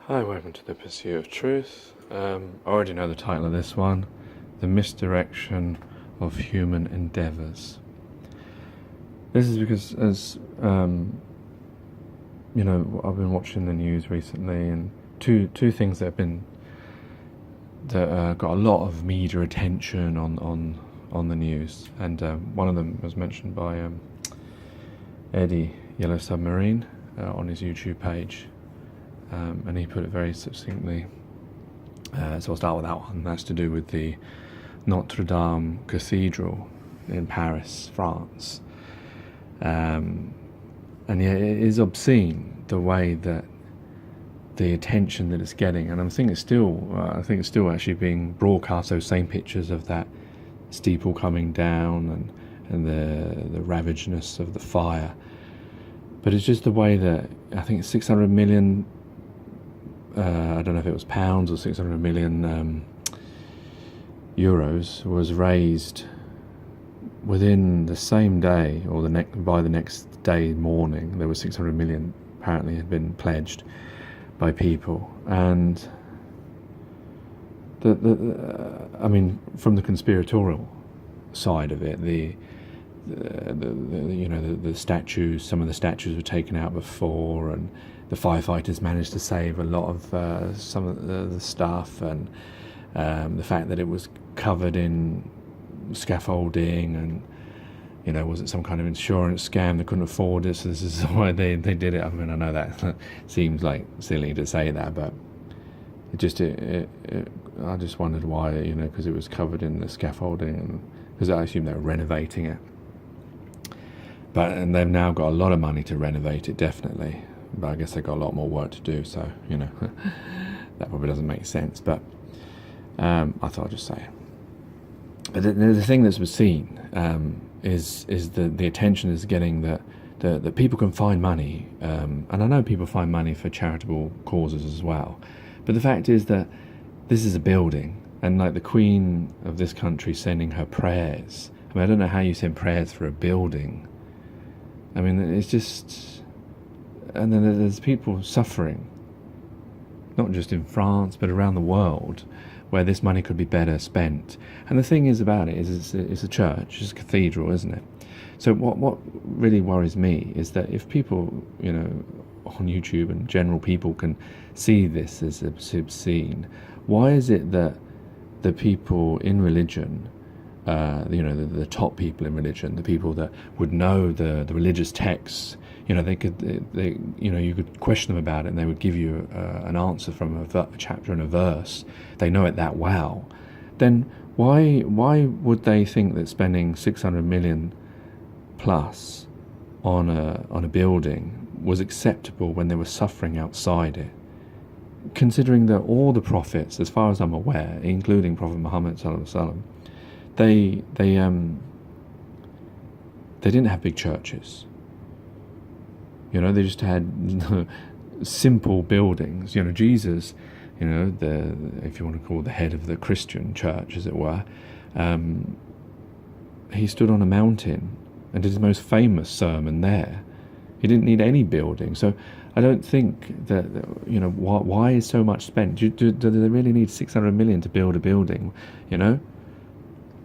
Hi, welcome to the Pursuit of Truth. I already know the title of this one, The Misdirection of Human Endeavours. This is because, as I've been watching the news recently, and two things that got a lot of media attention on the news, and one of them was mentioned by Eddie Yellow Submarine on his YouTube page. And he put it very succinctly. So I'll start with that one. That's to do with the Notre Dame Cathedral in Paris, France. And yeah, it is obscene the way that the attention that it's getting, and I think it's still actually being broadcast. Those same pictures of that steeple coming down and the ravageness of the fire. But it's just the way that I think 600 million. I don't know if it was pounds or 600 million euros was raised within the same day, or by the next day morning. There was 600 million apparently had been pledged by people, and I mean, from the conspiratorial side of it, the statues. Some of the statues were taken out before, and the firefighters managed to save a lot of some of the stuff, and the fact that it was covered in scaffolding, and was it some kind of insurance scam? They couldn't afford it, so this is why they did it. I mean, I know that seems like silly to say that, but I just wondered why, because it was covered in the scaffolding, and because I assume they were renovating it. And they've now got a lot of money to renovate it, definitely. But I guess they've got a lot more work to do, so, that probably doesn't make sense. But I thought I'd just say it. But the thing that's seen is the attention is getting that people can find money. And I know people find money for charitable causes as well. But the fact is that this is a building, and like the Queen of this country sending her prayers. I mean, I don't know how you send prayers for a building. I mean, it's just... And then there's people suffering, not just in France, but around the world, where this money could be better spent. And the thing is about it is it's a church, it's a cathedral, isn't it? So what really worries me is that if people, on YouTube and general people can see this as obscene, why is it that the people in religion, the top people in religion, the people that would know the religious texts, you could question them about it, and they would give you an answer from a chapter and a verse. They know it that well. Then why would they think that spending 600 million plus on a building was acceptable when they were suffering outside it? Considering that all the prophets, as far as I'm aware, including Prophet Muhammad sallallahu alaihi wasallam, they didn't have big churches. They just had simple buildings. Jesus, if you want to call the head of the Christian church, as it were, he stood on a mountain and did his most famous sermon there. He didn't need any building. So I don't think that, why is so much spent? Do they really need 600 million to build a building?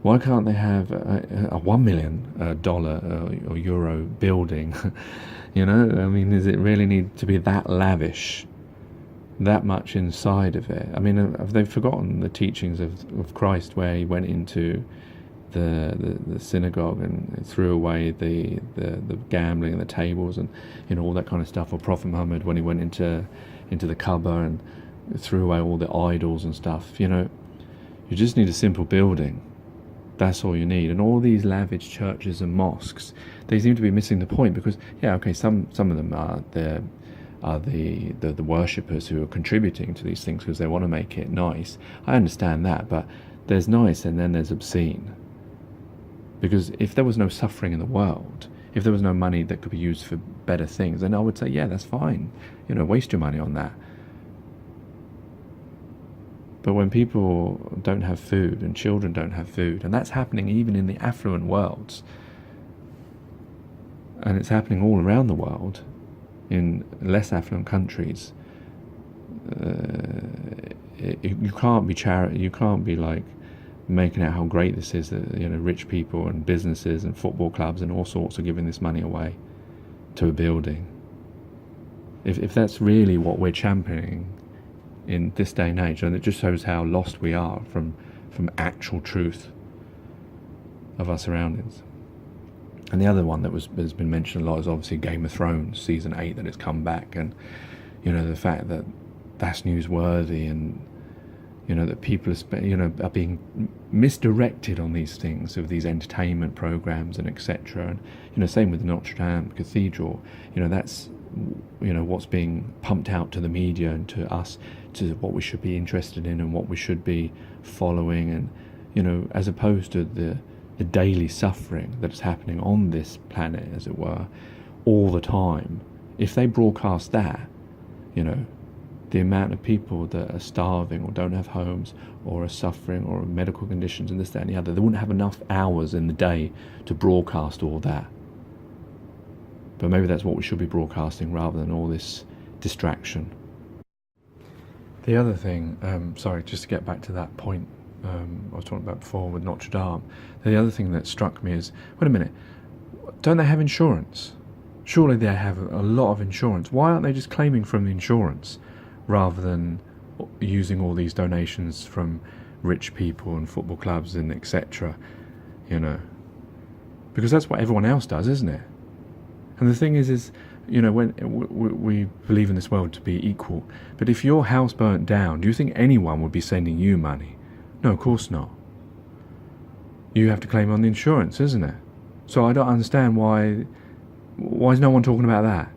Why can't they have a $1 million or euro building? I mean, does it really need to be that lavish, that much inside of it? I mean, have they forgotten the teachings of Christ, where he went into the synagogue and threw away the gambling and the tables and all that kind of stuff? Or Prophet Muhammad, when he went into the Kaaba and threw away all the idols and stuff? You just need a simple building. That's all you need. And all these lavish churches and mosques, they seem to be missing the point, because some of them are the worshippers who are contributing to these things because they want to make it nice. I understand that, but there's nice and then there's obscene. Because if there was no suffering in the world, if there was no money that could be used for better things, then I would say, yeah, that's fine. Waste your money on that. But when people don't have food, and children don't have food, and that's happening even in the affluent worlds, and it's happening all around the world in less affluent countries, you can't be you can't be like making out how great this is that, you know, rich people and businesses and football clubs and all sorts are giving this money away to a building. If that's really what we're championing in this day and age, and it just shows how lost we are from actual truth of our surroundings. And the other one that has been mentioned a lot is obviously Game of Thrones season 8, that it's come back, and you know, the fact that that's newsworthy, and you know, that people are being misdirected on these things, of these entertainment programs and etc. And you know, same with the Notre Dame Cathedral. You know, that's, you know, what's being pumped out to the media and to us, to what we should be interested in and what we should be following, and you know, as opposed to the daily suffering that is happening on this planet, as it were, all the time. If they broadcast that, you know, the amount of people that are starving or don't have homes or are suffering or medical conditions and this, that and the other, they wouldn't have enough hours in the day to broadcast all that. But maybe that's what we should be broadcasting, rather than all this distraction. The other thing, sorry, just to get back to that point I was talking about before with Notre Dame, the other thing that struck me is, wait a minute, don't they have insurance? Surely they have a lot of insurance. Why aren't they just claiming from the insurance rather than using all these donations from rich people and football clubs and etc., you know? Because that's what everyone else does, isn't it? And the thing is, you know, when we believe in this world to be equal, but if your house burnt down, do you think anyone would be sending you money? No, of course not. You have to claim on the insurance, isn't it? So I don't understand why is no one talking about that?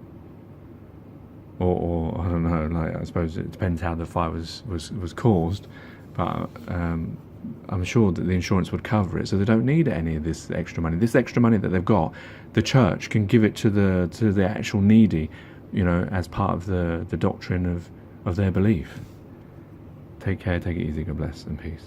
Or I don't know, like, I suppose it depends how the fire was caused, but I'm sure that the insurance would cover it, so they don't need any of this extra money. This extra money that they've got, the church can give it to the actual needy, you know, as part of the doctrine of their belief. Take care, take it easy, God bless, and peace.